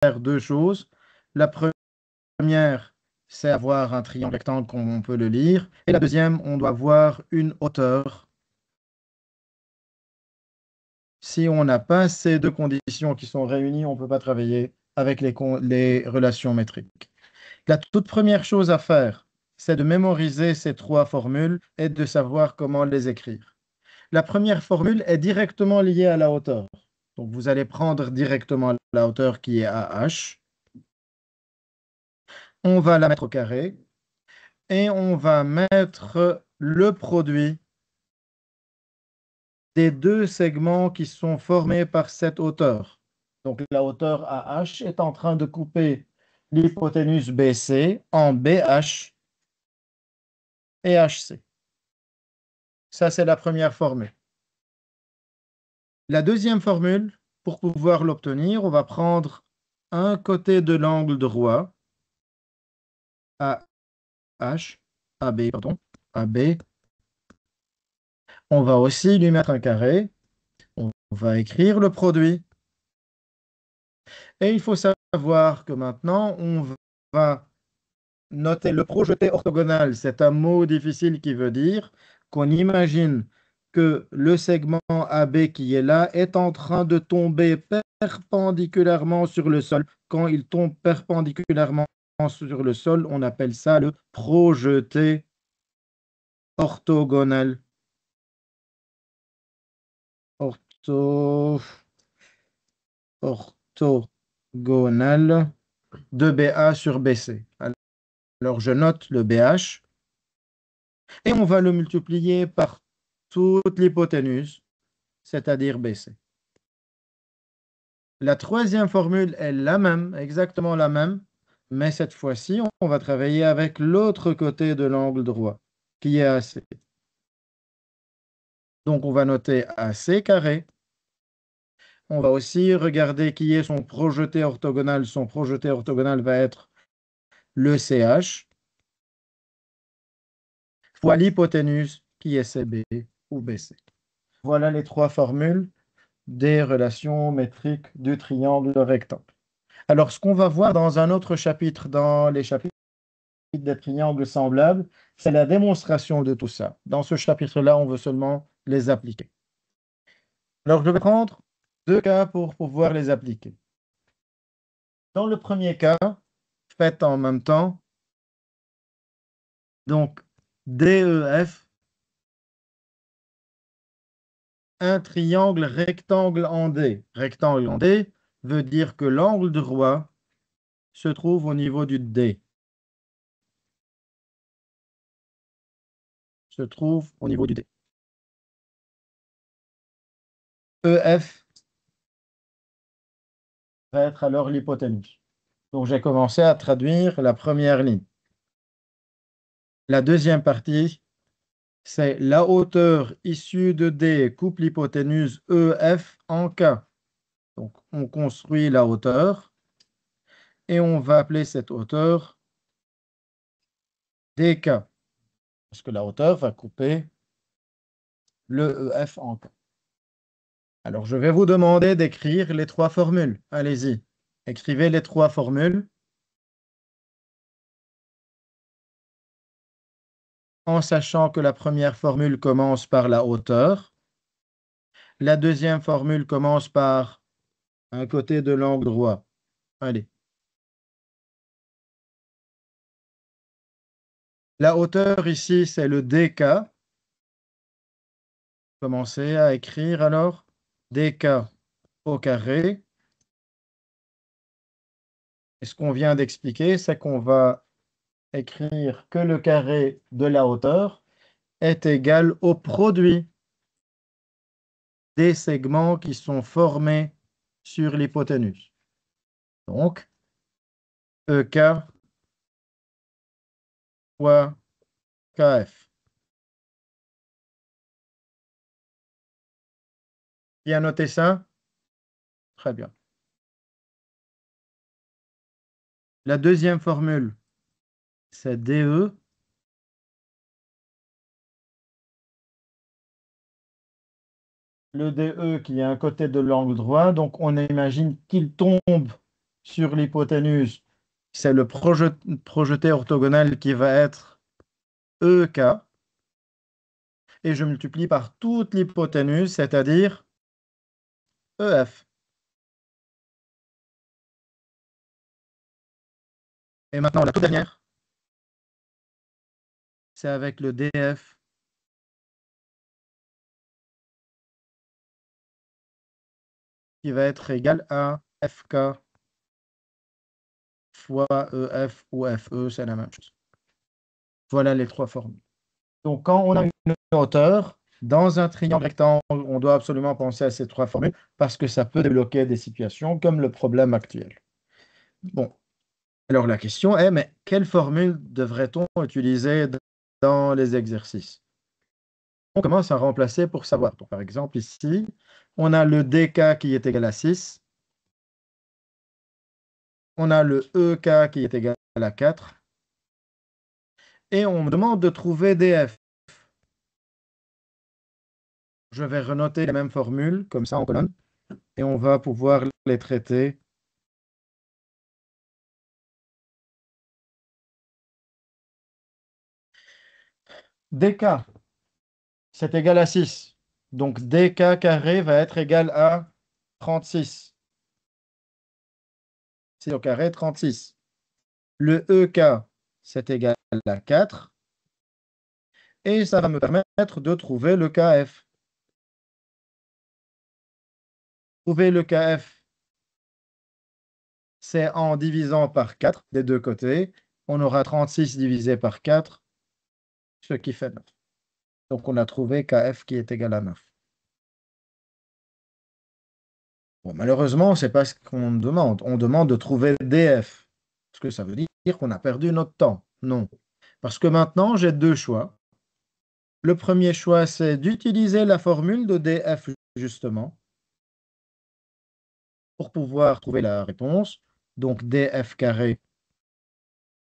deux choses. La première, c'est avoir un triangle rectangle comme on peut le lire. Et la deuxième, on doit avoir une hauteur. Si on n'a pas ces deux conditions qui sont réunies, on ne peut pas travailler avec les relations métriques. La toute première chose à faire, c'est de mémoriser ces trois formules et de savoir comment les écrire. La première formule est directement liée à la hauteur. Donc, vous allez prendre directement la hauteur qui est AH. On va la mettre au carré et on va mettre le produit des deux segments qui sont formés par cette hauteur. Donc, la hauteur AH est en train de couper l'hypoténuse BC en BH et HC. Ça, c'est la première formule. La deuxième formule, pour pouvoir l'obtenir, on va prendre un côté de l'angle droit, AH, AB, pardon, AB. On va aussi lui mettre un carré. On va écrire le produit. Et il faut savoir que maintenant, on va noter le projeté orthogonal. C'est un mot difficile qui veut dire qu'on imagine que le segment AB qui est là est en train de tomber perpendiculairement sur le sol. Quand il tombe perpendiculairement sur le sol, on appelle ça le projeté orthogonal. Orthogonal de BA sur BC. Alors, je note le BH et on va le multiplier par toute l'hypoténuse, c'est-à-dire BC. La troisième formule est la même, exactement la même, mais cette fois-ci, on va travailler avec l'autre côté de l'angle droit, qui est AC. Donc, on va noter AC carré. On va aussi regarder qui est son projeté orthogonal. Son projeté orthogonal va être le CH fois l'hypoténuse qui est CB ou BC. Voilà les trois formules des relations métriques du triangle rectangle. Alors, ce qu'on va voir dans un autre chapitre, dans les chapitres des triangles semblables, c'est la démonstration de tout ça. Dans ce chapitre-là, on veut seulement les appliquer. Alors, je vais prendre deux cas pour pouvoir les appliquer. Dans le premier cas, faites en même temps, donc DEF, un triangle rectangle en D. Rectangle en D veut dire que l'angle droit se trouve au niveau du D. Se trouve au niveau du D. EF va être alors l'hypoténuse. Donc, j'ai commencé à traduire la première ligne. La deuxième partie, c'est la hauteur issue de D coupe l'hypoténuse EF en K. Donc, on construit la hauteur et on va appeler cette hauteur DK, parce que la hauteur va couper le EF en K. Alors, je vais vous demander d'écrire les trois formules. Allez-y, écrivez les trois formules en sachant que la première formule commence par la hauteur. La deuxième formule commence par un côté de l'angle droit. Allez. La hauteur ici, c'est le DK. Commencez à écrire alors DK au carré. Et ce qu'on vient d'expliquer, c'est qu'on va écrire que le carré de la hauteur est égal au produit des segments qui sont formés sur l'hypoténuse. Donc, EK fois KF. Qui a noté ça? Très bien. La deuxième formule, c'est DE. Le DE qui est à un côté de l'angle droit, donc on imagine qu'il tombe sur l'hypoténuse, c'est le projeté orthogonal qui va être EK, et je multiplie par toute l'hypoténuse, c'est-à-dire EF. Et maintenant, la toute dernière, c'est avec le DF qui va être égal à FK fois EF ou FE, c'est la même chose. Voilà les trois formules. Donc, quand on a une hauteur, dans un triangle rectangle, on doit absolument penser à ces trois formules parce que ça peut débloquer des situations comme le problème actuel. Bon, alors la question est, mais quelle formule devrait-on utiliser dans les exercices? On commence à remplacer pour savoir. Donc, par exemple, ici, on a le dk qui est égal à 6, on a le ek qui est égal à 4, et on me demande de trouver df. Je vais renoter les mêmes formules, comme ça en colonne, et on va pouvoir les traiter. Dk, c'est égal à 6. Donc dk carré va être égal à 36. 6 au carré, 36. Le ek, c'est égal à 4. Et ça va me permettre de trouver le kf. Trouver le kf, c'est en divisant par 4 des deux côtés. On aura 36 divisé par 4, ce qui fait 9. Donc on a trouvé kf qui est égal à 9. Bon, malheureusement, ce n'est pas ce qu'on demande. On demande de trouver df. Est-ce que ça veut dire qu'on a perdu notre temps? Non. Parce que maintenant, j'ai deux choix. Le premier choix, c'est d'utiliser la formule de df, justement, pour pouvoir trouver la réponse. Donc df carré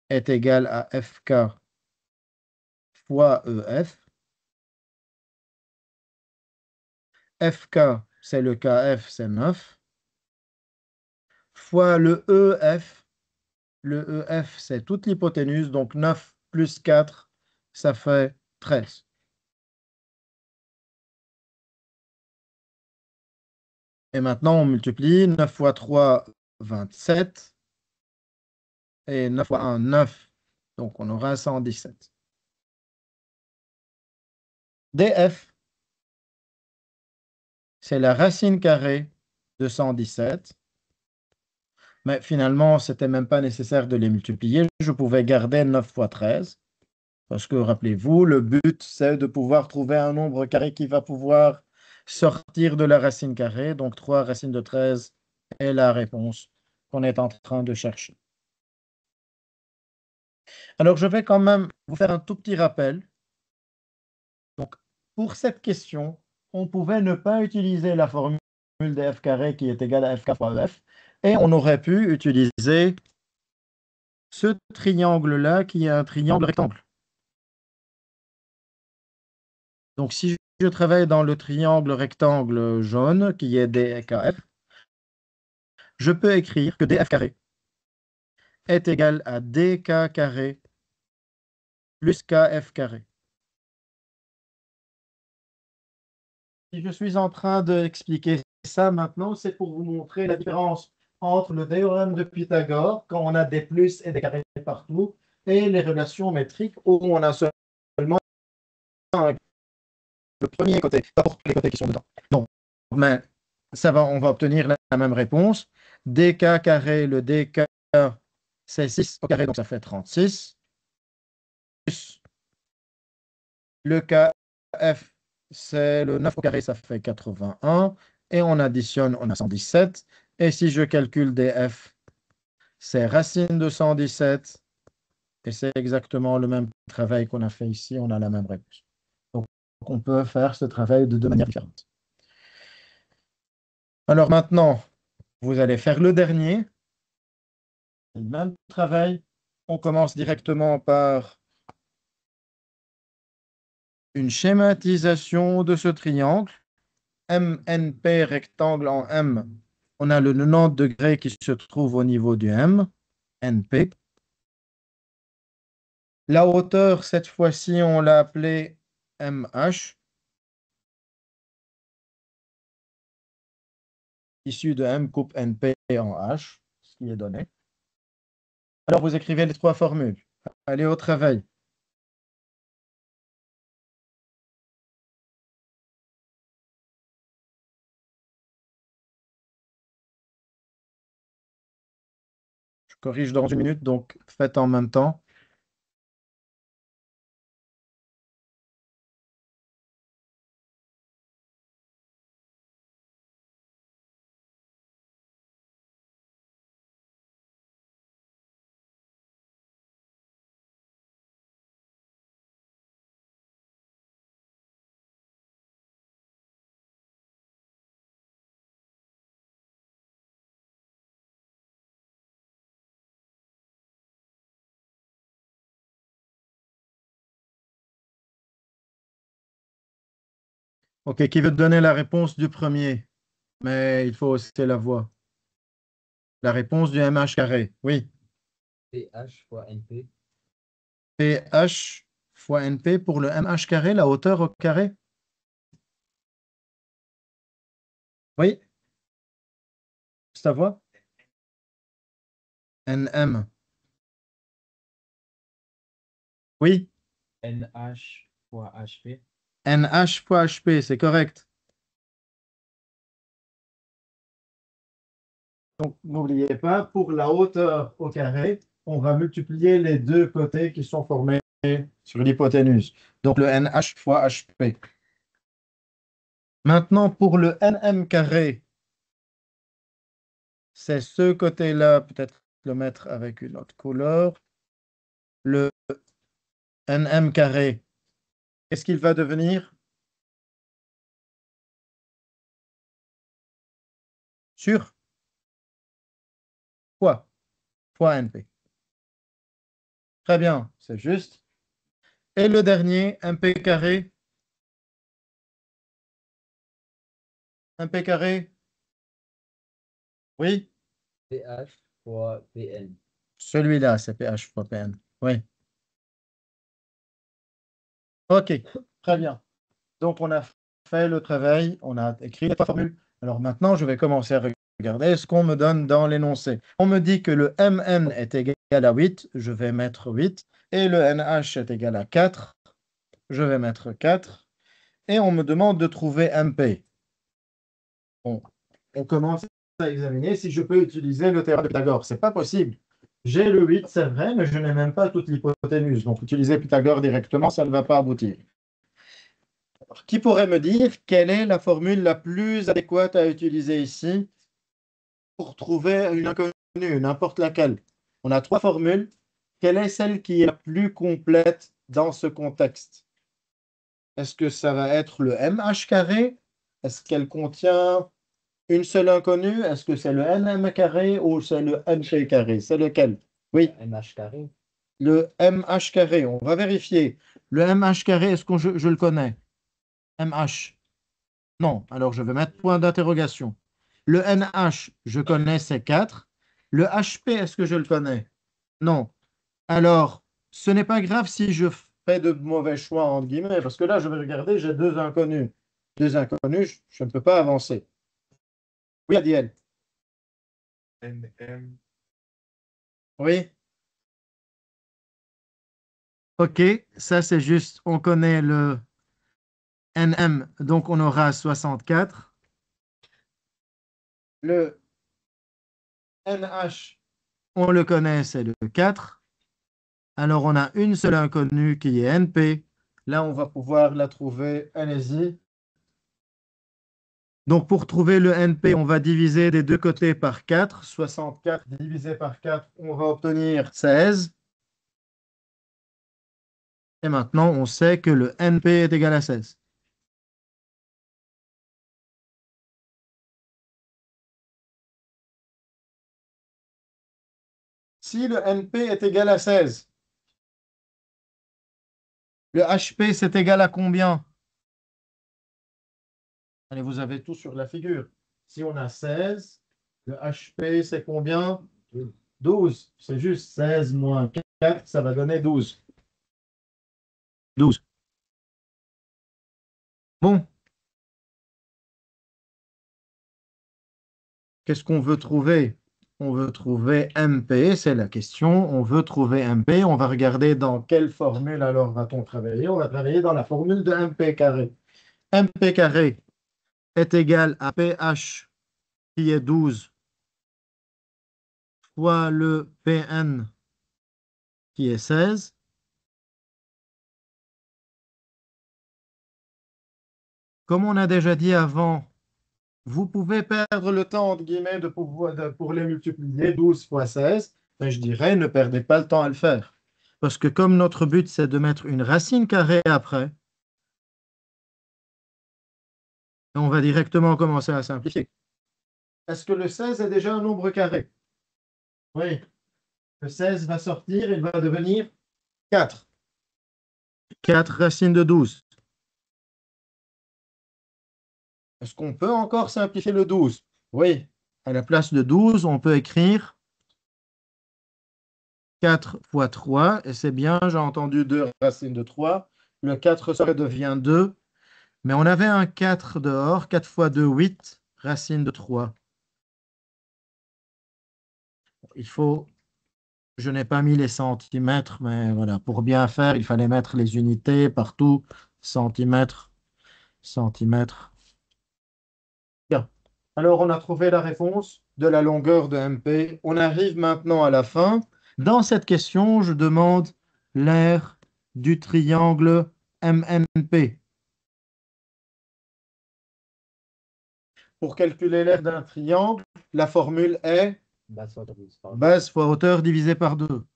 est égal à fk fois ef. Fk, c'est le kf, c'est 9, fois le ef. Le ef, c'est toute l'hypoténuse, donc 9 plus 4, ça fait 13. Et maintenant, on multiplie 9 fois 3, 27, et 9 fois 1, 9. Donc, on aura 117. df, c'est la racine carrée de 117. Mais finalement, ce n'était même pas nécessaire de les multiplier. Je pouvais garder 9 fois 13. Parce que, rappelez-vous, le but, c'est de pouvoir trouver un nombre carré qui va pouvoir sortir de la racine carrée. Donc, 3 racines de 13 est la réponse qu'on est en train de chercher. Alors, je vais quand même vous faire un tout petit rappel. Donc, pour cette question, on pouvait ne pas utiliser la formule de f carré qui est égale à fk fois f, et on aurait pu utiliser ce triangle-là qui est un triangle rectangle. Donc, si je travaille dans le triangle rectangle jaune qui est DKF, je peux écrire que df carré est égal à dk carré plus kf carré. Si je suis en train d'expliquer ça maintenant, c'est pour vous montrer la différence entre le théorème de Pythagore, quand on a des plus et des carrés partout, et les relations métriques où on a seulement le premier côté, pas pour tous les côtés qui sont dedans. Donc, mais ça va, on va obtenir la même réponse. dk carré, le dk, c'est 6 au carré, donc ça fait 36. Plus le kf, c'est le 9 au carré, ça fait 81. Et on additionne, on a 117. Et si je calcule df, c'est racine de 117. Et c'est exactement le même travail qu'on a fait ici, on a la même réponse. Donc, on peut faire ce travail de deux manières différentes. Alors maintenant, vous allez faire le dernier, le même travail. On commence directement par une schématisation de ce triangle. MNP rectangle en M, On a le 90 degrés qui se trouve au niveau du M, NP. La hauteur, cette fois-ci, on l'a appelée MH, issue de M coupe NP en H, ce qui est donné. Alors, vous écrivez les trois formules. Allez au travail. Je corrige dans une minute, donc faites en même temps. OK, qui veut donner la réponse du premier? Mais il faut aussi la voix. La réponse du MH carré. Oui. PH fois NP. PH fois NP pour le MH carré, la hauteur au carré? Oui, c'est ta voix? NM. Oui, NH fois HP. NH fois HP, c'est correct. Donc, n'oubliez pas, pour la hauteur au carré, on va multiplier les deux côtés qui sont formés sur l'hypoténuse. Donc, le NH fois HP. Maintenant, pour le NM carré, c'est ce côté-là, peut-être le mettre avec une autre couleur. Le NM carré, qu'est-ce qu'il va devenir? Sur quoi? Fois NP. Très bien, c'est juste. Et le dernier, MP carré. MP carré, oui, PH fois PN. celui-là, c'est PH fois PN. Oui, ok, très bien. Donc, on a fait le travail, on a écrit les trois formules. Alors maintenant, je vais commencer à regarder ce qu'on me donne dans l'énoncé. On me dit que le MN est égal à 8, je vais mettre 8, et le NH est égal à 4, je vais mettre 4, et on me demande de trouver MP. Bon, on commence à examiner si je peux utiliser le théorème de Pythagore. Ce n'est pas possible. J'ai le 8, c'est vrai, mais je n'ai même pas toute l'hypoténuse. Donc, utiliser Pythagore directement, ça ne va pas aboutir. Alors, qui pourrait me dire quelle est la formule la plus adéquate à utiliser ici pour trouver une inconnue, n'importe laquelle? On a trois formules. Quelle est celle qui est la plus complète dans ce contexte? Est-ce que ça va être le MH carré? Est-ce qu'elle contient une seule inconnue? Est-ce que c'est le NM carré ou c'est le NP carré? C'est lequel? Oui, MH carré. le MH carré. On va vérifier. Le MH carré, est-ce que je le connais? MH. Non, alors je vais mettre point d'interrogation. Le NH, je connais, c'est 4. Le HP, est-ce que je le connais? Non. Alors, ce n'est pas grave si je fais de mauvais choix, entre guillemets, parce que là, je vais regarder, j'ai deux inconnus. Deux inconnus, je ne peux pas avancer. Oui, Adiel. NM. Oui. OK, ça c'est juste, on connaît le NM, donc on aura 64. Le NH, on le connaît, c'est le 4. Alors on a une seule inconnue qui est NP. Là, on va pouvoir la trouver. Allez-y. Donc pour trouver le NP, on va diviser des deux côtés par 4. 64 divisé par 4, on va obtenir 16. Et maintenant, on sait que le NP est égal à 16. Si le NP est égal à 16, le HP, c'est égal à combien? Allez, vous avez tout sur la figure. Si on a 16 Le HP, c'est combien? 12. C'est juste 16 moins 4, ça va donner 12. 12. Bon, qu'est-ce qu'on veut trouver? On veut trouver MP, c'est la question. On veut trouver MP. On va regarder dans quelle formule alors va-t-on travailler. On va travailler dans la formule de MP carré. MP carré est égal à PH qui est 12 fois le PN qui est 16. Comme on a déjà dit avant, vous pouvez perdre le temps, entre guillemets, pour les multiplier 12 fois 16, mais je dirais ne perdez pas le temps à le faire. Parce que comme notre but, c'est de mettre une racine carrée après, on va directement commencer à simplifier. Est-ce que le 16 est déjà un nombre carré? Oui. Le 16 va sortir, il va devenir 4. 4 racines de 12. Est-ce qu'on peut encore simplifier le 12? Oui. À la place de 12, on peut écrire 4 fois 3, et c'est bien, j'ai entendu 2 racines de 3. Le 4 sort et devient 2, mais on avait un 4 dehors, 4 fois 2, 8, racine de 3. Il faut, je n'ai pas mis les centimètres, mais voilà, pour bien faire, il fallait mettre les unités partout, centimètres, centimètres. Bien. Alors, on a trouvé la réponse de la longueur de MP. On arrive maintenant à la fin. Dans cette question, je demande l'aire du triangle MNP. Pour calculer l'aire d'un triangle, la formule est Base fois 12. base fois hauteur divisé par 2.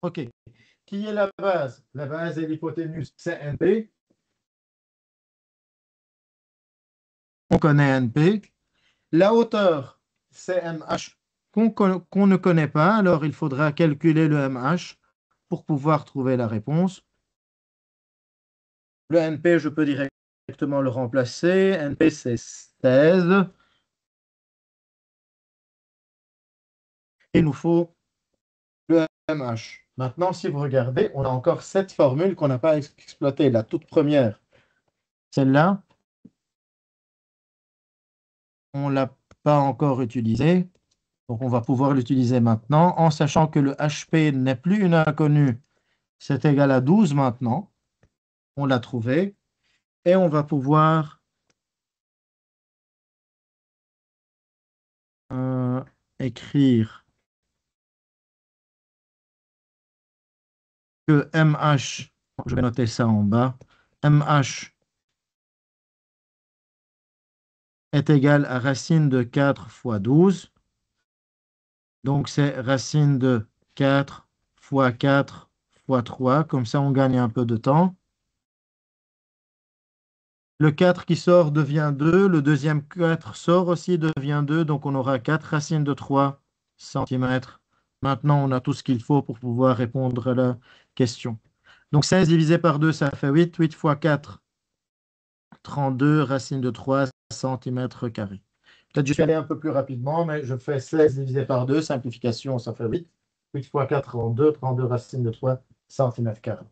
OK. Qui est la base? La base est l'hypoténuse CNP. On connaît NP. La hauteur, c'est MH qu'on ne connaît pas, alors il faudra calculer le MH pour pouvoir trouver la réponse. Le NP, je peux directement le remplacer. NP, c'est 16. Il nous faut le MH. Maintenant, si vous regardez, on a encore cette formule qu'on n'a pas exploitée, la toute première. Celle-là, on ne l'a pas encore utilisée. Donc, on va pouvoir l'utiliser maintenant en sachant que le HP n'est plus une inconnue. C'est égal à 12 maintenant. On l'a trouvé. Et on va pouvoir écrire que MH, je vais noter ça en bas, MH est égal à racine de 4 fois 12. Donc, c'est racine de 4 fois 4 fois 3. Comme ça, on gagne un peu de temps. Le 4 qui sort devient 2. Le deuxième 4 sort aussi, devient 2. Donc, on aura 4 racines de 3 centimètres. Maintenant, on a tout ce qu'il faut pour pouvoir répondre à la question. Donc, 16 divisé par 2, ça fait 8. 8 fois 4, 32 racines de 3 centimètres carrés. Peut-être que je suis allé un peu plus rapidement, mais je fais 16 divisé par 2, simplification, ça fait 8. 8 fois 4, 32, 32 racines de 3 centimètres carrés.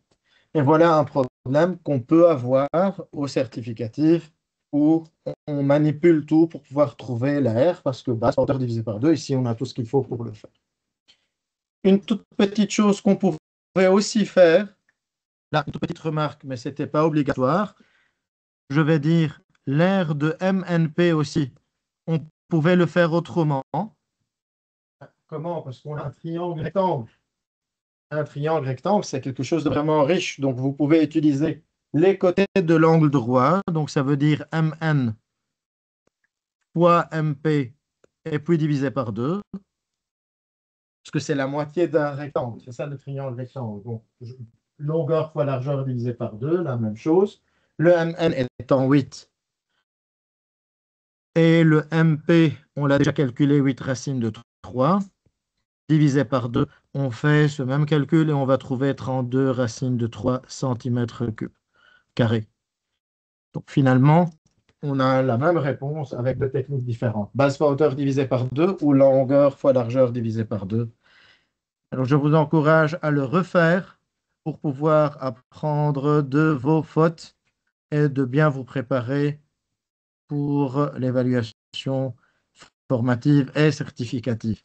Et voilà un problème qu'on peut avoir au certificatif où on manipule tout pour pouvoir trouver la R parce que base hauteur divisé par 2, ici on a tout ce qu'il faut pour le faire. Une toute petite chose qu'on pourrait aussi faire, là, une toute petite remarque, mais ce n'était pas obligatoire, je vais dire l'aire de MNP aussi. On pouvait le faire autrement. Comment? Parce qu'on a un triangle rectangle. Un triangle rectangle, c'est quelque chose de vraiment riche. Donc, vous pouvez utiliser les côtés de l'angle droit. Donc, ça veut dire MN fois MP et puis divisé par 2. Parce que c'est la moitié d'un rectangle. C'est ça le triangle rectangle. Donc, longueur fois largeur divisé par 2, la même chose. Le MN étant 8. Et le MP, on l'a déjà calculé, 8 racines de 3. Divisé par 2, on fait ce même calcul et on va trouver 32 racines de 3 cm3. Donc finalement, on a la même réponse avec deux techniques différentes. Base fois hauteur divisé par 2 ou longueur fois largeur divisé par 2. Alors, je vous encourage à le refaire pour pouvoir apprendre de vos fautes et de bien vous préparer pour l'évaluation formative et certificative.